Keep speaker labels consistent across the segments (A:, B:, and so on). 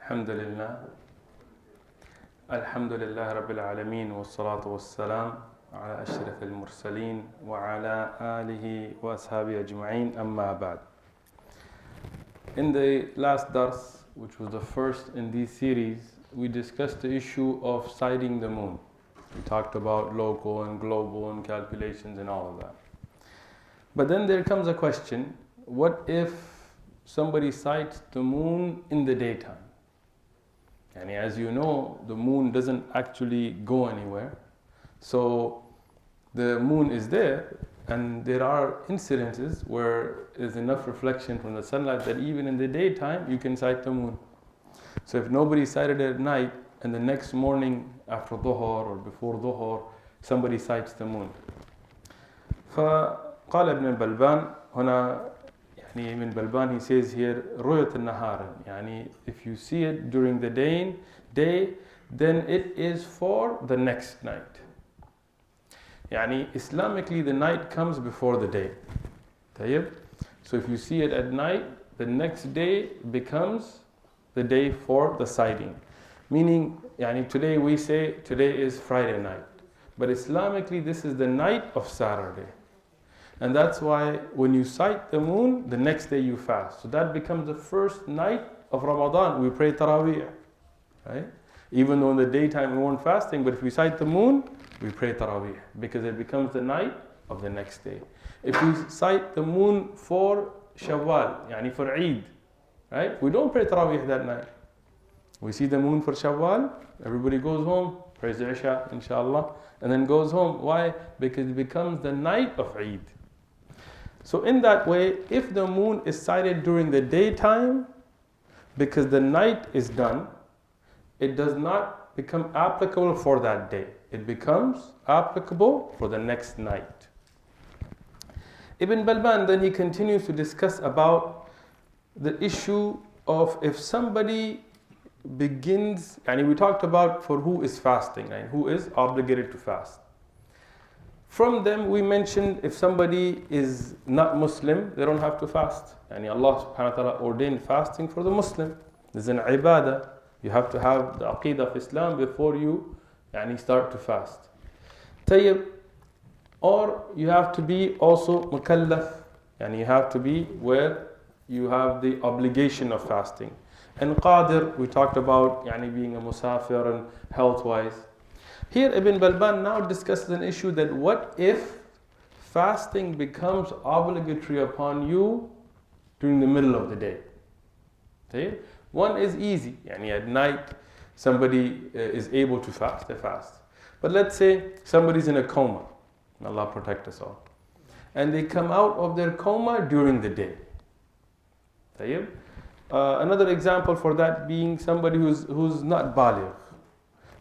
A: الحمد لله الحمد لله رب العالمين والصلاة والسلام على أشرف المرسلين وعلى آله وأصحابه أجمعين أما بعد. In the last dars, which was the first in this series, we discussed the issue of sighting the moon. We talked about local and global and calculations and all of that. But then there comes a question, what if somebody sights the moon in the daytime? And as you know, the moon doesn't actually go anywhere. So the moon is there, and there are incidences where there's enough reflection from the sunlight that even in the daytime you can sight the moon. So if nobody sighted it at night, and the next morning after dhuhr or before dhuhr, somebody sights the moon. فقال ابن البلبان هنا Ibn Balban, he says here, رؤية النهار, يعني if you see it during the day, then it is for the next night. يعني Islamically, the night comes before the day. طيب? So if you see it at night, the next day becomes the day for the sighting. Meaning, يعني today we say today is Friday night, but Islamically this is the night of Saturday. And that's why when you sight the moon, the next day you fast. So that becomes the first night of Ramadan. We pray Taraweeh, right? Even though in the daytime we weren't fasting, but if we sight the moon, we pray Taraweeh because it becomes the night of the next day. If we sight the moon for Shawwal, yani for Eid, right? We don't pray Taraweeh that night. We see the moon for Shawwal, everybody goes home, prays the Isha, inshallah, and then goes home. Why? Because it becomes the night of Eid. So in that way, if the moon is sighted during the daytime, because the night is done, it does not become applicable for that day. It becomes applicable for the next night. Ibn Balban then he continues to discuss about the issue of if somebody begins, and we talked about for who is fasting and who is obligated to fast. From them we mentioned if somebody is not Muslim, they don't have to fast. And Allah subhanahu wa ta'ala ordained fasting for the Muslim. There's an ibadah. You have to have the aqidah of Islam before you start to fast. Tayyib. Or you have to be also mukallaf. You have to be where you have the obligation of fasting. And qadir, we talked about being a musafir and health-wise. Here Ibn Balban now discusses an issue that what if fasting becomes obligatory upon you during the middle of the day? Okay? One is easy, at night somebody is able to fast, they fast. But let's say somebody's in a coma, Allah protect us all, and they come out of their coma during the day. Okay? Another example for that being somebody who's not baligh,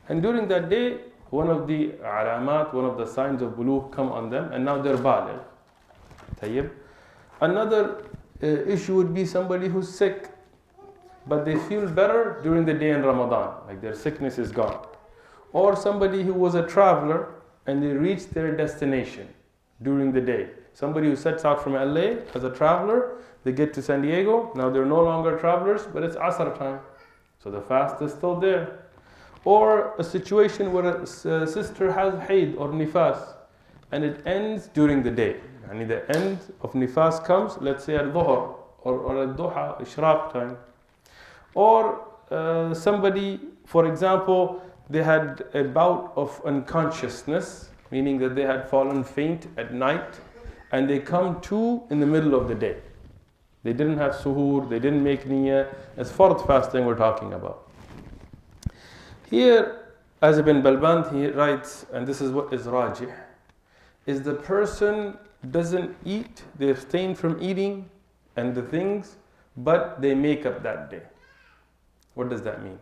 A: and during that day one of the alamat, one of the signs of bulugh come on them, and now they're baligh. Tayyib. Another issue would be somebody who's sick, but they feel better during the day in Ramadan, like their sickness is gone. Or somebody who was a traveler and they reached their destination during the day. Somebody who sets out from LA as a traveler, they get to San Diego, now they're no longer travelers, but it's Asr time. So the fast is still there. Or a situation where a sister has haid or nifas, and it ends during the day. The end of nifas comes, let's say at dhuhr, or at duha, ishraq time. Or somebody, for example, they had a bout of unconsciousness, meaning that they had fallen faint at night, and they come to in the middle of the day. They didn't have suhoor, they didn't make niyyah. It's fard fasting we're talking about. Here, as Ibn Balban he writes, and this is what is rajih, is the person doesn't eat, they abstain from eating and the things, but they make up that day. What does that mean?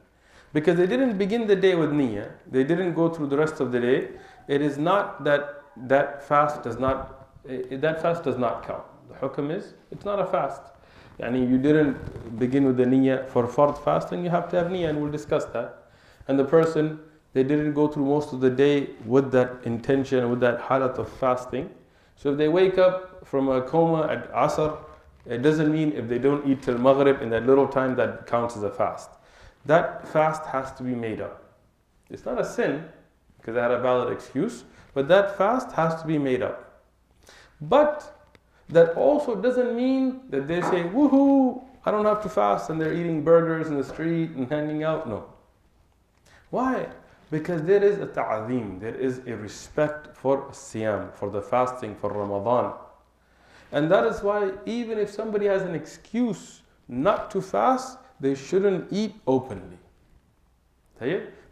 A: Because they didn't begin the day with niyyah, they didn't go through the rest of the day. It is not that fast does not count. The hukm is, it's not a fast. You didn't begin with the niyyah for fard fasting, you have to have niyyah, and we'll discuss that. And the person, they didn't go through most of the day with that intention, with that halat of fasting. So if they wake up from a coma at Asr, it doesn't mean if they don't eat till Maghrib in that little time that counts as a fast. that fast has to be made up. It's not a sin, because I had a valid excuse, but that fast has to be made up. But that also doesn't mean that they say, woohoo, I don't have to fast, and they're eating burgers in the street and handing out. No. Why? Because there is a ta'zeem, there is a respect for siyam, for the fasting, for Ramadan. And that is why even if somebody has an excuse not to fast, they shouldn't eat openly.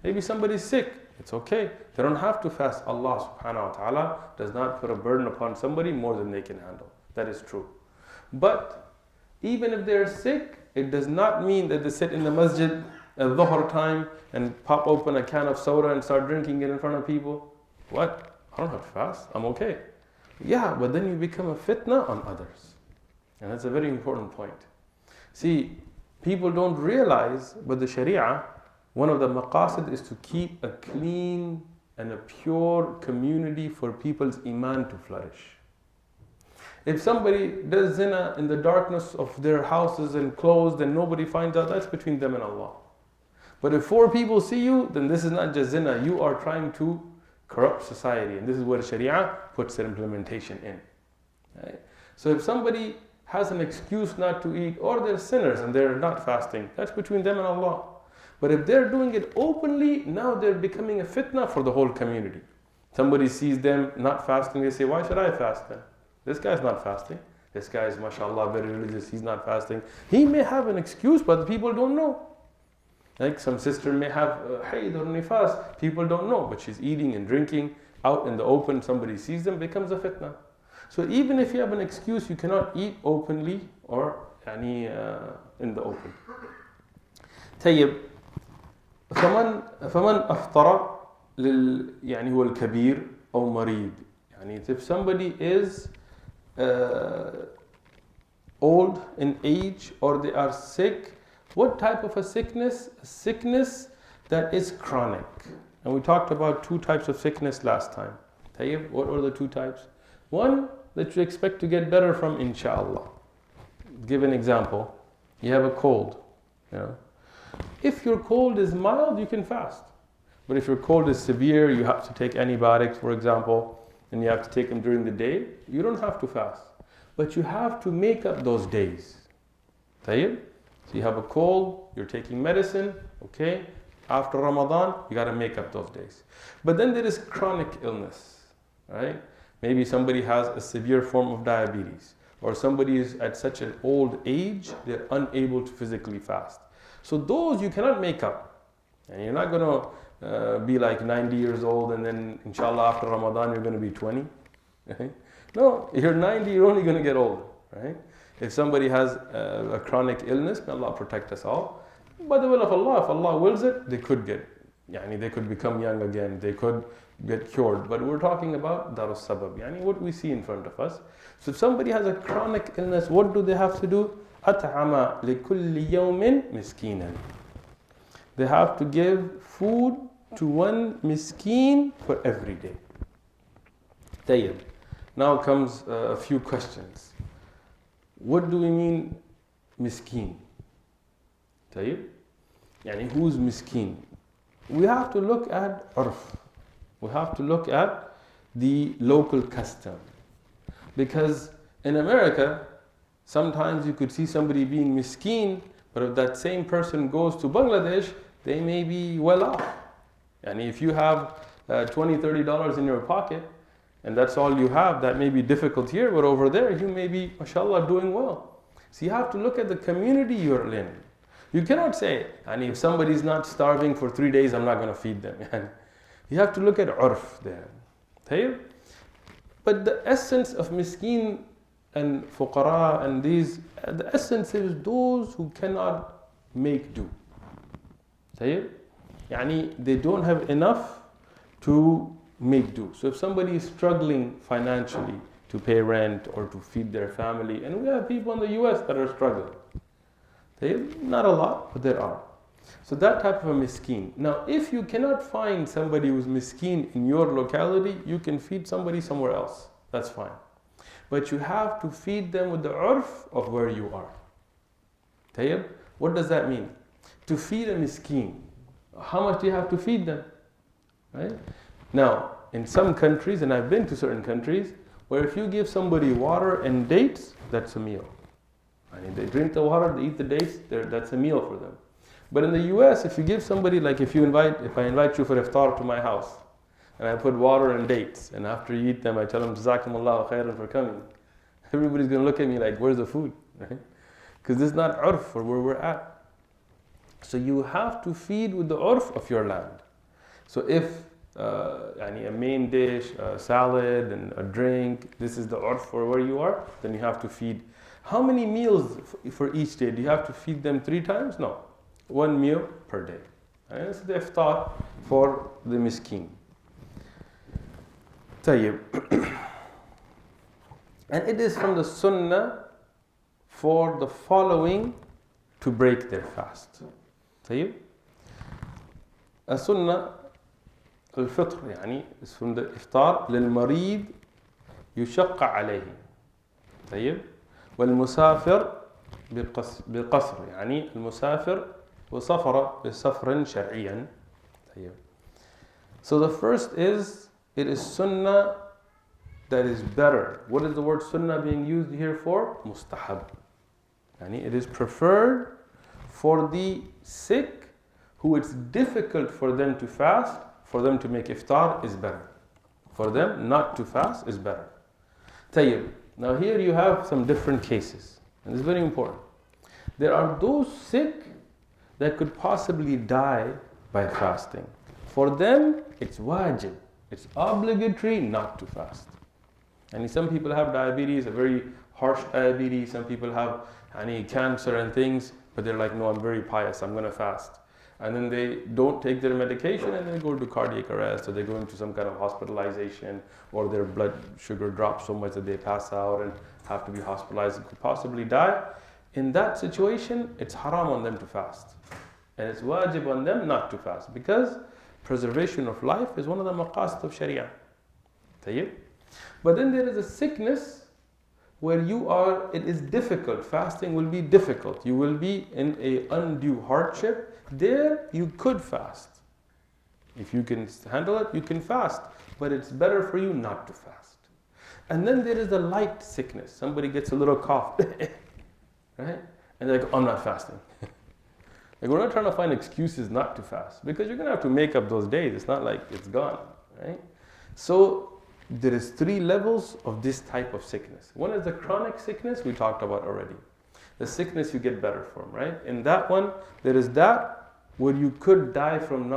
A: Maybe somebody's sick, it's okay. They don't have to fast. Allah subhanahu wa ta'ala does not put a burden upon somebody more than they can handle. That is true. But even if they're sick, it does not mean that they sit in the masjid at dhuhr time and pop open a can of soda and start drinking it in front of people. What? I don't have to fast. I'm okay. Yeah, but then you become a fitna on others. And that's a very important point. See, people don't realize, but the Sharia, one of the maqasid is to keep a clean and a pure community for people's iman to flourish. If somebody does zina in the darkness of their houses and closed and nobody finds out, that's between them and Allah. But if 4 people see you, then this is not just zina. You are trying to corrupt society. And this is where Sharia puts their implementation in. Right? So if somebody has an excuse not to eat, or they're sinners and they're not fasting, that's between them and Allah. But if they're doing it openly, now they're becoming a fitna for the whole community. Somebody sees them not fasting, they say, why should I fast then? This guy's not fasting. This guy is, mashallah, very religious, he's not fasting. He may have an excuse, but people don't know. Like some sister may have hayd or nifas, people don't know, but she's eating and drinking out in the open, somebody sees them, becomes a fitna. So even if you have an excuse, you cannot eat openly or in the open. طيب فمن أفطر يعني هو الكبير أو مريض. يعني if somebody is old in age or they are sick, what type of a sickness? A sickness that is chronic. And we talked about 2 types of sickness last time. What are the 2 types? One that you expect to get better from, inshallah. Give an example. You have a cold. If your cold is mild, you can fast. But if your cold is severe, you have to take antibiotics, for example, and you have to take them during the day, you don't have to fast. But you have to make up those days. So you have a cold, you're taking medicine, okay? After Ramadan, you got to make up those days. But then there is chronic illness, right? Maybe somebody has a severe form of diabetes, or somebody is at such an old age, they're unable to physically fast. So those you cannot make up. And you're not going to be like 90 years old and then inshallah after Ramadan you're going to be 20. Right? No, you're 90, you're only going to get older, right? If somebody has a chronic illness, may Allah protect us all. By the will of Allah, if Allah wills it, they could they could become young again, they could get cured. But we're talking about darus sabab, what we see in front of us. So if somebody has a chronic illness, what do they have to do? أَطْعَمَ لِكُلِّ يَوْمٍ مِسْكِينًا. They have to give food to 1 miskeen for every day. طيب. Now comes a few questions. What do we mean miskeen? طيب. Who's miskeen? We have to look at urf. We have to look at the local custom. Because in America, sometimes you could see somebody being miskeen, but if that same person goes to Bangladesh, they may be well off. If you have $20, $30 in your pocket, and that's all you have, that may be difficult here, but over there you may be, mashallah, doing well. So you have to look at the community you're in. You cannot say, if somebody's not starving for 3 days, I'm not going to feed them. You have to look at urf there. But the essence of miskeen and fuqara and these, the essence is those who cannot make do. They don't have enough to make do. So if somebody is struggling financially to pay rent or to feed their family, and we have people in the US that are struggling. Not a lot, but there are. So that type of a miskeen. Now, if you cannot find somebody who's miskeen in your locality, you can feed somebody somewhere else. That's fine. But you have to feed them with the urf of where you are. What does that mean? to feed a miskin. How much do you have to feed them? Right? Now, in some countries, and I've been to certain countries, where if you give somebody water and dates, that's a meal. I mean, they drink the water, they eat the dates, that's a meal for them. But in the US, if you give somebody, like if I invite you for iftar to my house, and I put water and dates, and after you eat them, I tell them, Jazakumullahu khairan for coming. Everybody's going to look at me like, where's the food? Right? Because this is not urf for where we're at. So you have to feed with the urf of your land. So if a main dish, a salad, and a drink, this is the urf for where you are, then you have to feed. How many meals for each day? Do you have to feed them 3 times? No. 1 meal per day. And this is the iftar for the miskin. Tayyib. And it is from the sunnah for the following to break their fast. طيب. السنة الفطر يعني is from the iftar للمريض يشق عليه. طيب. والمسافر بالقصر يعني المسافر وسفر بسفر شرعيا. طيب. So the first is, it is sunnah that is better. What is the word sunnah being used here for? Mustahab. Yani it is preferred for the sick who it's difficult for them to fast, for them to make iftar is better. For them not to fast is better. Tayyib. Now here you have some different cases. And it's very important. There are those sick that could possibly die by fasting. For them, it's wajib. It's obligatory not to fast. And some people have diabetes, a very harsh diabetes. Some people have cancer and things, but they're like, no, I'm very pious, I'm going to fast. And then they don't take their medication and they go into cardiac arrest, or they go into some kind of hospitalization, or their blood sugar drops so much that they pass out and have to be hospitalized and could possibly die. In that situation, it's haram on them to fast. And it's wajib on them not to fast, because preservation of life is one of the maqasid of Sharia. Tayyib. But then there is a sickness where it is difficult. Fasting will be difficult. You will be in an undue hardship. There you could fast. If you can handle it, you can fast. But it's better for you not to fast. And then there is a light sickness. Somebody gets a little cough. Right? And they're like, I'm not fasting. Like, we're not trying to find excuses not to fast, because you're going to have to make up those days. It's not like it's gone. Right? So there is 3 levels of this type of sickness. One is the chronic sickness we talked about already. The sickness you get better from, right? In that one, there is that where you could die from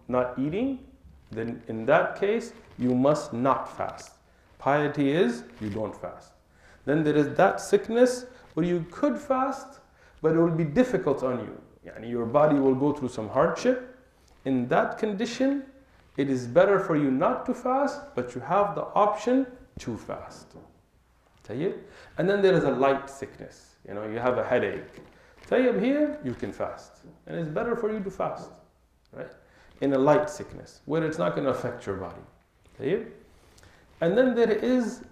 A: not eating. Then in that case, you must not fast. Piety is you don't fast. Then there is that sickness where you could fast, but it will be difficult on you. Yani your body will go through some hardship. In that condition, it is better for you not to fast, but you have the option to fast. Tayyib? And then there is a light sickness. You have a headache. Tayyib, here you can fast. And it's better for you to fast. Right? In a light sickness, where it's not going to affect your body. Tayyib? And then there is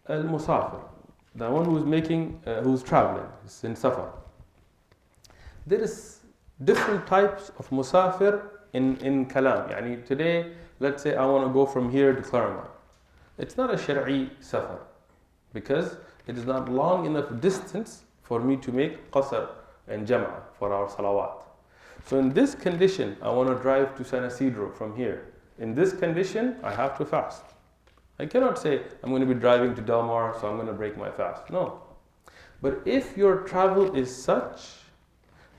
A: al-musafir, the one who's traveling, is in safar. There is different types of musafir in kalam. Yani today, let's say I want to go from here to Claremont. It's not a shari'i safar, because it is not long enough distance for me to make qasr and jam'a for our salawat. So in this condition, I want to drive to San Isidro from here. In this condition, I have to fast. I cannot say I'm going to be driving to Del Mar, so I'm going to break my fast. No. But if your travel is such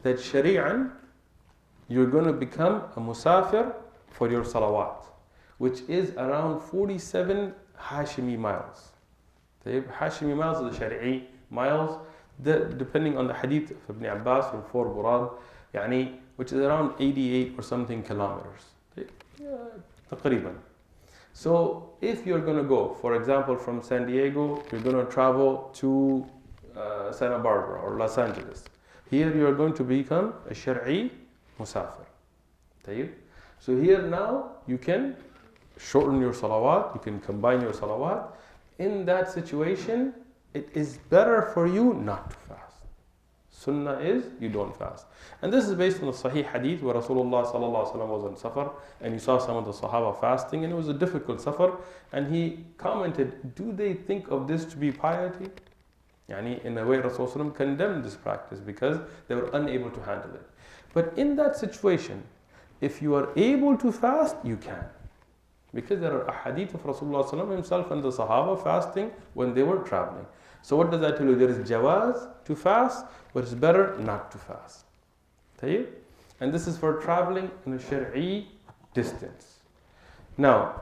A: that shari'an, you're going to become a musafir for your salawat, which is around 47 Hashimi miles. Hashimi miles are the shari'i miles, depending on the hadith of Ibn Abbas from 4 burad, which is around 88 or something kilometers. تقريبا. So if you're going to go, for example, from San Diego, you're going to travel to Santa Barbara or Los Angeles. Here you're going to become a shari'i musafir. So here now you can shorten your salawat, you can combine your salawat. In that situation, it is better for you not to fast. Sunnah is you don't fast. And this is based on the Sahih Hadith where Rasulullah sallallahu alaihi wasallam was on safar and he saw some of the Sahaba fasting and it was a difficult safar, and he commented, do they think of this to be piety? Yani in a way Rasulullah condemned this practice because they were unable to handle it. But in that situation, if you are able to fast, you can. Because there are ahadith of Rasulullah sallallahu himself and the Sahaba fasting when they were traveling. So what does that tell you? There is jawaz to fast, but it's better not to fast. Tayyib? And this is for traveling in a shar'i distance. Now,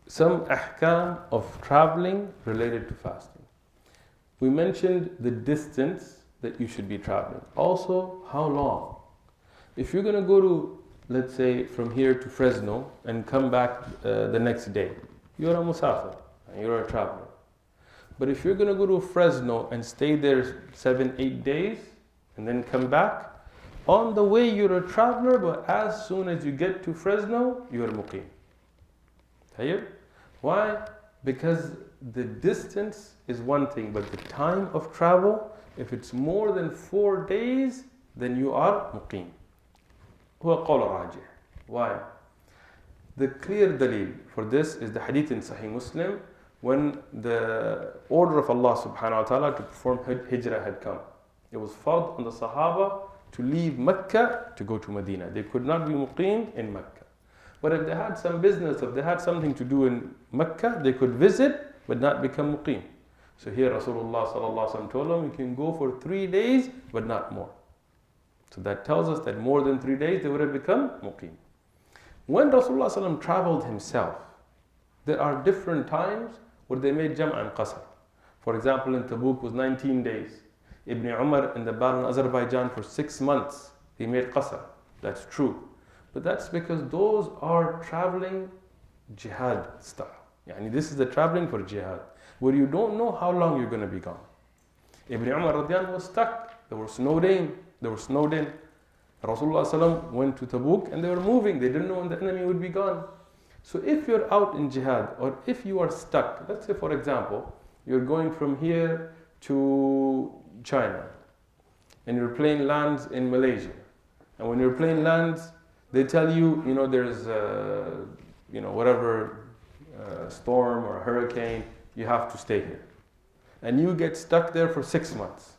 A: some ahkam of traveling related to fasting. We mentioned the distance that you should be traveling. Also, how long? If you're going to go to, let's say, from here to Fresno and come back the next day, you're a musafir, you're a traveler. But if you're going to go to Fresno and stay there 7-8 days and then come back, on the way you're a traveler, but as soon as you get to Fresno, you're muqim. Tayyib? Why? Because the distance is one thing, but the time of travel, if it's more than 4 days, then you are muqim. هو قول راجح. Why? The clear dalil for this is the hadith in Sahih Muslim when the order of Allah subhanahu wa ta'ala to perform hijrah had come. It was fard on the Sahaba to leave Mecca to go to Medina. They could not be muqim in Mecca. But if they had some business, if they had something to do in Mecca, they could visit but not become muqim. So here Rasulullah sallallahu alaihi wasallam told them, you can go for 3 days but not more. So that tells us that more than 3 days they would have become muqim. When Rasulullah sallallahu alaihi wasallam traveled himself, there are different times where they made jam' and qasr. For example, in Tabuk was 19 days. Ibn Umar in the battle in Azerbaijan for 6 months, he made qasr. That's true. But that's because those are traveling jihad style. Yani this is the traveling for jihad, where you don't know how long you're going to be gone. Ibn Umar radiallahu was stuck. They were snowed in. Rasulullah sallam went to Tabuk and they were moving. They didn't know when the enemy would be gone. So if you're out in jihad, or if you are stuck, let's say for example, you're going from here to China, and your plane lands in Malaysia. And when your plane lands, they tell you, there's whatever storm or hurricane, you have to stay here. And you get stuck there for 6 months.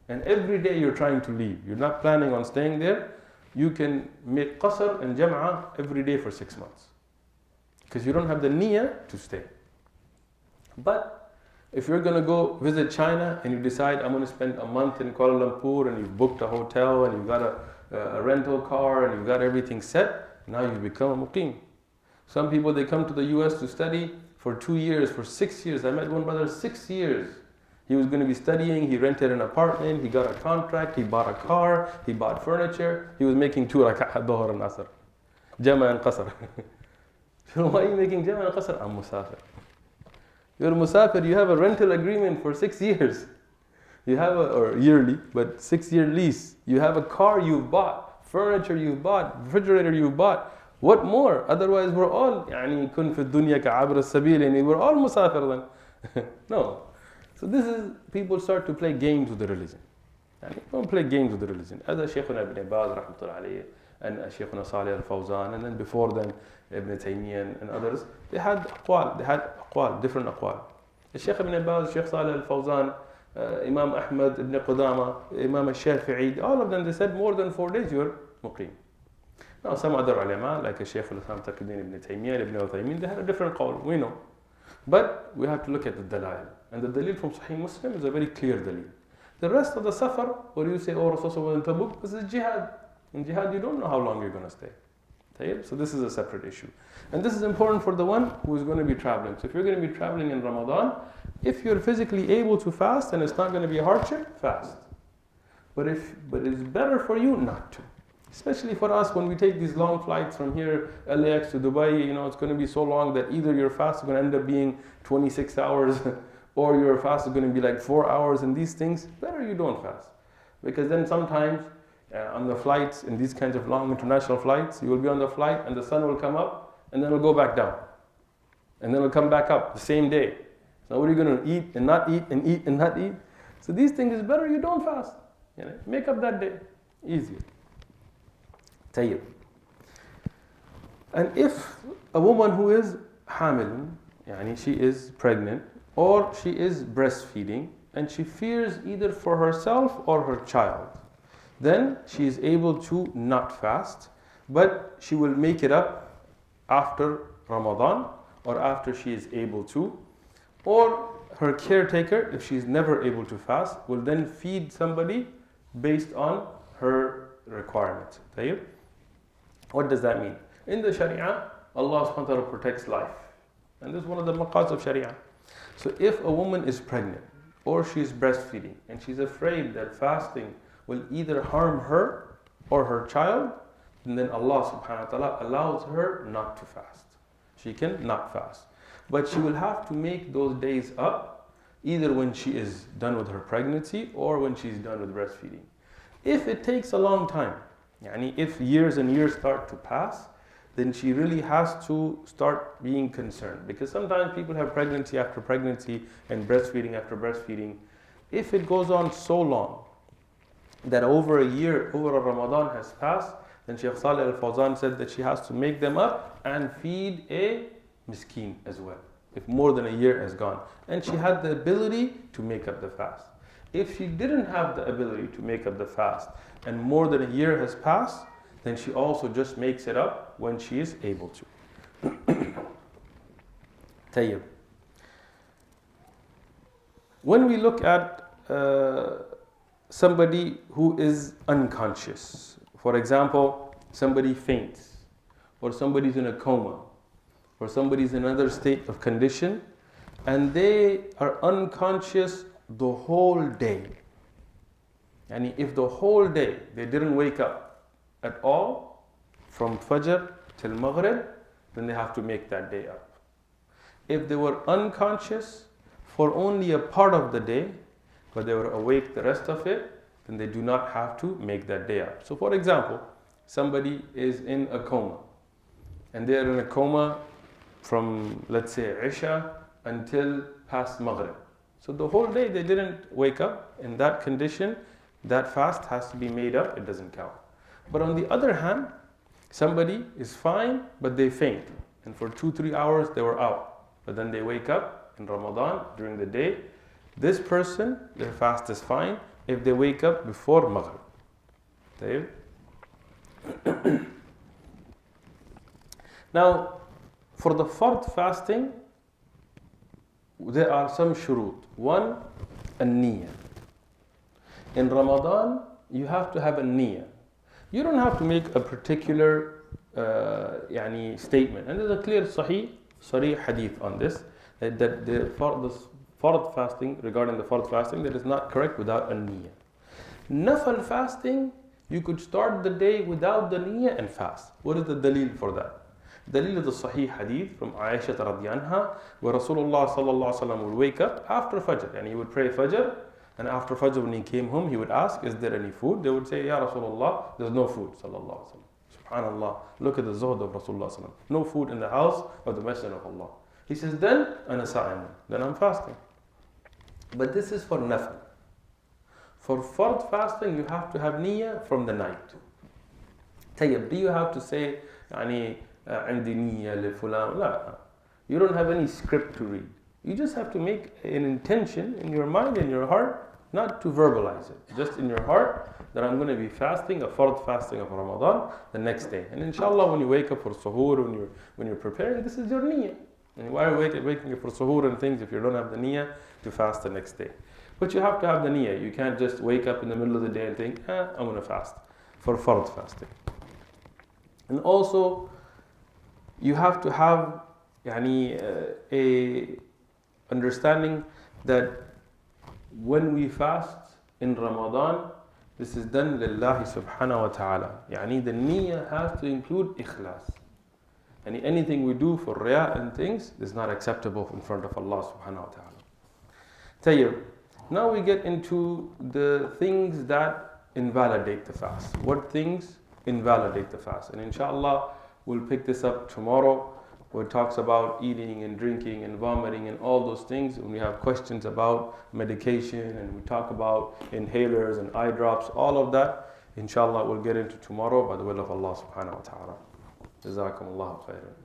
A: And every day you're trying to leave. You're not planning on staying there. You can make qasr and jam'ah every day for 6 months. Because you don't have the niyyah to stay. But if you're going to go visit China and you decide, I'm going to spend a month in Kuala Lumpur, and you've booked a hotel and you've got a rental car and you've got everything set, now you become a muqim. Some people, they come to the US to study for 2 years, for 6 years. I met one brother, 6 years. He was going to be studying, he rented an apartment, he got a contract, he bought a car, he bought furniture. He was making 2 rak'ah dhuhr and asr. Jama and qasr. So why are you making jama and qasr? I'm musafir. You're a musafir, you have a rental agreement for 6 years. You have or yearly, but 6-year lease. You have a car you've bought, furniture you've bought, refrigerator you've bought. What more? Otherwise we're all, kun fi dunya ka'abr as-sabil, we're all musafir then. No. So this is, people start to play games with the religion. Don't play games with the religion. As Shaykhuna Ibn Baz rahmatullah alayhi, and Shaykhuna Salih al-Fawzan, and then before them Ibn Taymiyyah and others, they had aqwal, different aqwal. Shaykh Ibn Baz, Shaykh Salih al-Fawzan, Imam Ahmad Ibn Qudama, Imam al-Shafi'i, all of them, they said more than 4 days you're muqim. Now some other ulama, like Shaykh al-Islam Taqiyuddin Ibn Taymiyyah, Ibn Uthaymin, they had a different qawl, we know. But we have to look at the dalil. And the dalil from Sahih Muslim is a very clear dalil. The rest of the safar, where you say, oh, Rasulullah was in Tabuk, this is jihad. In jihad, you don't know how long you're going to stay. So this is a separate issue. And this is important for the one who is going to be traveling. So if you're going to be traveling in Ramadan, if you're physically able to fast and it's not going to be a hardship, fast. But it's better for you not to. Especially for us, when we take these long flights from here, LAX to Dubai, it's going to be so long that either your fast is going to end up being 26 hours or your fast is going to be like 4 hours, and these things, better you don't fast. Because then sometimes on the flights, in these kinds of long international flights, you will be on the flight and the sun will come up and then it'll go back down. And then it'll come back up the same day. So what are you going to eat and not eat and eat and not eat? So these things is better you don't fast. Make up that day. Easier. Tayyib. And if a woman who is hamil, she is pregnant, or she is breastfeeding, and she fears either for herself or her child, then she is able to not fast, but she will make it up after Ramadan, or after she is able to, or her caretaker, if she is never able to fast, will then feed somebody based on her requirements. What does that mean? In the Sharia, Allah subhanahu wa ta'ala protects life. And this is one of the maqas of Sharia. So if a woman is pregnant, or she is breastfeeding, and she's afraid that fasting will either harm her or her child, then Allah subhanahu wa ta'ala allows her not to fast. She can not fast. But she will have to make those days up, either when she is done with her pregnancy or when she's done with breastfeeding. If it takes a long time, if years and years start to pass, then she really has to start being concerned. Because sometimes people have pregnancy after pregnancy and breastfeeding after breastfeeding. If it goes on so long that over a year, over a Ramadan has passed, then Shaykh Salih al-Fawzan said that she has to make them up and feed a miskin as well, if more than a year has gone. And she had the ability to make up the fast. If she didn't have the ability to make up the fast and more than a year has passed, then she also just makes it up when she is able to. Tayyib. When we look at somebody who is unconscious, for example, somebody faints, or somebody's in a coma, or somebody's in another state of condition, and they are unconscious the whole day. And if the whole day they didn't wake up at all, from Fajr till Maghrib, then they have to make that day up. If they were unconscious for only a part of the day, but they were awake the rest of it, then they do not have to make that day up. So for example, somebody is in a coma, and they are in a coma from, let's say, Isha until past Maghrib. So the whole day they didn't wake up. In that condition, that fast has to be made up, it doesn't count. But on the other hand, somebody is fine, but they faint. And for 2-3 hours they were out. But then they wake up in Ramadan during the day. This person, their fast is fine if they wake up before Maghrib. Now, for the fard fasting, there are some shurut. One, a niyyah. In Ramadan, you have to have a niyyah. You don't have to make a particular statement. And there's a clear sarih hadith on this, that the fard fasting, regarding the fard fasting, that is not correct without a niyyah. Nafal fasting, you could start the day without the niyyah and fast. What is the dalil for that? Dalil is the sahih hadith from Aisha radhiyallahu anha, where Rasulullah sallallahu alaihi wasallam would wake up after Fajr, and he would pray Fajr. And after Fajr, when he came home, he would ask, is there any food? They would say, Ya Rasulullah, there's no food, sallallahu alaihi wasallam. Subhanallah, look at the zuhd of Rasulullah sallallahu. No food in the house of the Messenger of Allah. He says, then, ana sa'imun, then I'm fasting. But this is for nafil. For fard fasting, you have to have niyyah from the night. Tayyib, do you have to say, عندي نية لفلان? لا. You don't have any script to read. You just have to make an intention in your mind and your heart, not to verbalize it. Just in your heart that I'm going to be fasting, a fard fasting of Ramadan the next day. And inshallah, when you wake up for suhoor, when you're preparing, this is your niyyah. And why are you waking up for suhoor and things if you don't have the niyyah to fast the next day? But you have to have the niyyah. You can't just wake up in the middle of the day and think, I'm going to fast for fard fasting. And also, you have to have a understanding that when we fast in Ramadan, this is done lillahi subhanahu wa ta'ala. The niyyah has to include ikhlas. Anything we do for riya and things is not acceptable in front of Allah subhanahu wa ta'ala. Tayyib. Now we get into the things that invalidate the fast. What things invalidate the fast? And inshallah, we'll pick this up tomorrow where it talks about eating and drinking and vomiting and all those things. When we have questions about medication and we talk about inhalers and eye drops, all of that, inshallah, we'll get into tomorrow by the will of Allah subhanahu wa ta'ala. Jazakumullahu khairan.